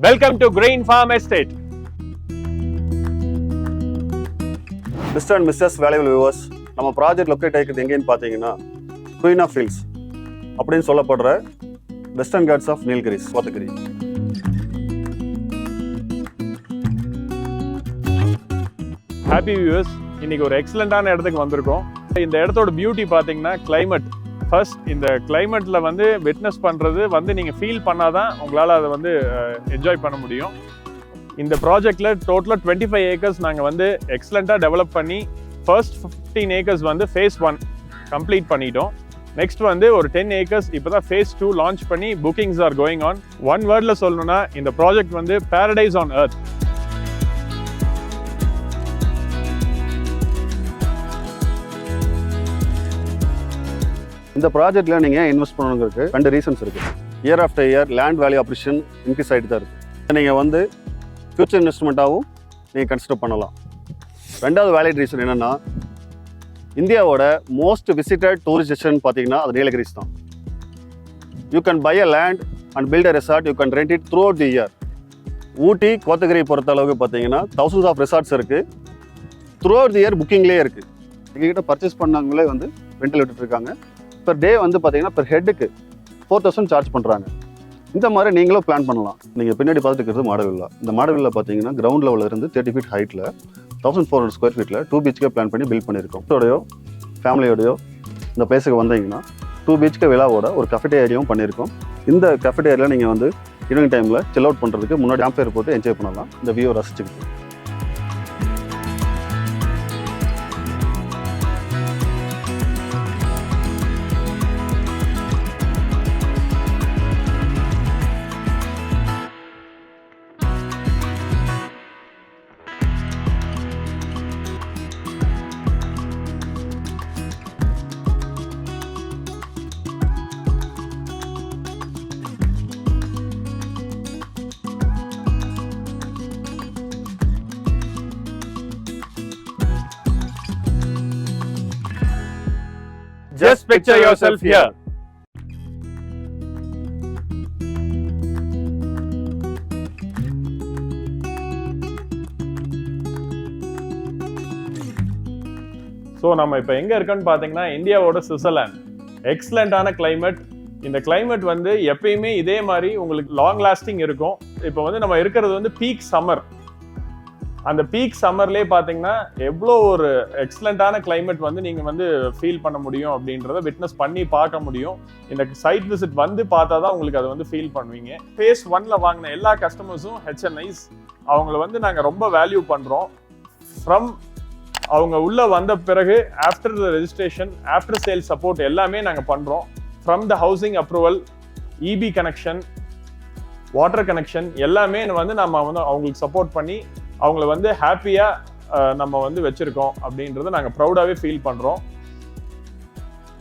Welcome to Green Farm Estate. Mr. and Mrs. Valuable viewers, நம்ம project locate ஆகிக்கிறது எங்கேன்னு பார்த்தீங்கன்னா குயின் ஆஃப் ஹில்ஸ் அப்படின்னு சொல்லப்படுற Western Ghats of Nilgiris Kotagiri. Happy viewers, இன்னைக்கு ஒரு எக்ஸலண்டான இடத்துக்கு வந்திருக்கோம். இந்த இடத்தோட பியூட்டி பார்த்தீங்கன்னா கிளைமேட். ஃபர்ஸ்ட் இந்த கிளைமேட்டில் வந்து விட்னஸ் பண்ணுறது வந்து நீங்கள் ஃபீல் பண்ணாதான் உங்களால் அதை வந்து என்ஜாய் பண்ண முடியும். இந்த ப்ராஜெக்டில் டோட்டலாக 25 ஏக்கர்ஸ் நாங்கள் வந்து எக்ஸலண்ட்டாக டெவலப் பண்ணி ஃபர்ஸ்ட் 15 ஏக்கர்ஸ் வந்து ஃபேஸ் 1 கம்ப்ளீட் பண்ணிட்டோம். நெக்ஸ்ட் வந்து ஒரு 10 ஏக்கர்ஸ் இப்போ தான் ஃபேஸ் 2 லான்ச் பண்ணி bookings are going on. One வேர்டில் சொல்லணும்னா இந்த ப்ராஜெக்ட் வந்து பேரடைஸ் ஆன் எர்த். இந்த ப்ராஜெக்ட்ல நீங்கள் இன்வெஸ்ட் பண்ணணுங்கிறதுக்கு 2 ரீசன்ஸ் இருக்குது. Year after year land value appreciation increase ஆகிட்டு தான் இருக்குது. நீங்கள் வந்து ஃபியூச்சர் இன்வெஸ்ட்மெண்ட்டாகவும் நீங்கள் கன்சிடர் பண்ணலாம். ரெண்டாவது வேலிட் ரீசன் என்னென்னா, இந்தியாவோட மோஸ்ட் விசிட்டட் டூரிஸ்ட் டெஸ்டினேஷன் பார்த்தீங்கன்னா அது நீலகிரிஸ் தான். You can buy a land and build a resort, you can rent it throughout the year. Ooty Kotagiri பொறுத்த அளவுக்கு பார்த்தீங்கன்னா thousands ஆஃப் ரெசார்ட்ஸ் இருக்குது. த்ரூ அவுட் தி இயர் புக்கிங்லேயே இருக்குது. எங்ககிட்ட பர்ச்சேஸ் பண்ணவங்களே வந்து ரெண்டில் விட்டுட்டு இருக்காங்க. பெர் டே வந்து பார்த்தீங்கன்னா பெர் ஹெட்டுக்கு 4000 சார்ஜ் பண்ணுறாங்க. இந்த மாதிரி நீங்களும் பிளான் பண்ணலாம். நீங்கள் பின்னாடி பார்த்துட்டு இருக்கிறது மாடல் வில்லா. இந்த மாடல் வில்லா பார்த்தீங்கன்னா கிரவுண்ட் லெவலில் இருந்து 30 ஃபீட் ஹைட்டில் 1400 ஸ்கொயர் ஃபீட்டில் 2 பீச்சுக்கே பிளான் பண்ணி பில்ட் பண்ணியிருக்கோம். இதோடையோ ஃபேமிலியோடையோ இந்த பிளேஸுக்கு வந்தீங்கன்னா 2 பீச்சுக்கு விழாவோட ஒரு கஃபேட்டேரியாவும் பண்ணியிருக்கோம். இந்த கஃபேட்டேரியாவில் நீங்கள் வந்து ஈவினிங் டைமில் சில் அவுட் பண்ணுறதுக்கு முன்னாடி கேம்பேர் போட்டு என்ஜாய் பண்ணலாம். இந்த வியூவை ரசிச்சுக்கிட்டு Just picture yourself here. So நம்ம இப்போ எங்கே இருக்கோன்னு பார்த்தீங்கன்னா இந்தியாவோட சுவிட்சர்லாந்து. எக்ஸலண்டான கிளைமேட். இந்த கிளைமேட் வந்து எப்பயுமே இதே மாதிரி உங்களுக்கு லாங் லாஸ்டிங் இருக்கும். இப்போ வந்து நம்ம இருக்கிறது வந்து பீக் சம்மர். அந்த பீக் சம்மர்லேயே பார்த்தீங்கன்னா எவ்வளோ ஒரு எக்ஸலண்ட்டான கிளைமேட் வந்து நீங்கள் வந்து ஃபீல் பண்ண முடியும் அப்படின்றத விட்னஸ் பண்ணி பார்க்க முடியும். இந்த சைட் விசிட் வந்து பார்த்தா தான் உங்களுக்கு அதை வந்து ஃபீல் பண்ணுவீங்க. ஃபேஸ் 1ல வாங்கின எல்லா கஸ்டமர்ஸும் HNIs. அவங்கள வந்து நாங்கள் ரொம்ப வேல்யூ பண்ணுறோம். ஃப்ரம் அவங்க உள்ளே வந்த பிறகு after the registration, after sale support எல்லாமே நாங்கள் பண்ணுறோம். From the housing approval, EB connection, water connection எல்லாமே வந்து நம்ம வந்து அவங்களுக்கு சப்போர்ட் பண்ணி அவங்கள வந்து ஹாப்பியாக நம்ம வந்து வச்சுருக்கோம் அப்படின்றத நாங்கள் ப்ரௌடாகவே ஃபீல் பண்ணுறோம்.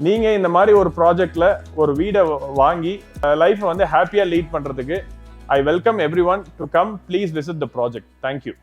நீங்கள் இந்த மாதிரி ஒரு ப்ராஜெக்டில் ஒரு வீடை வாங்கி லைஃப்பை வந்து ஹாப்பியாக லீட் பண்ணுறதுக்கு I welcome every one to come. Please visit the project. Thank you.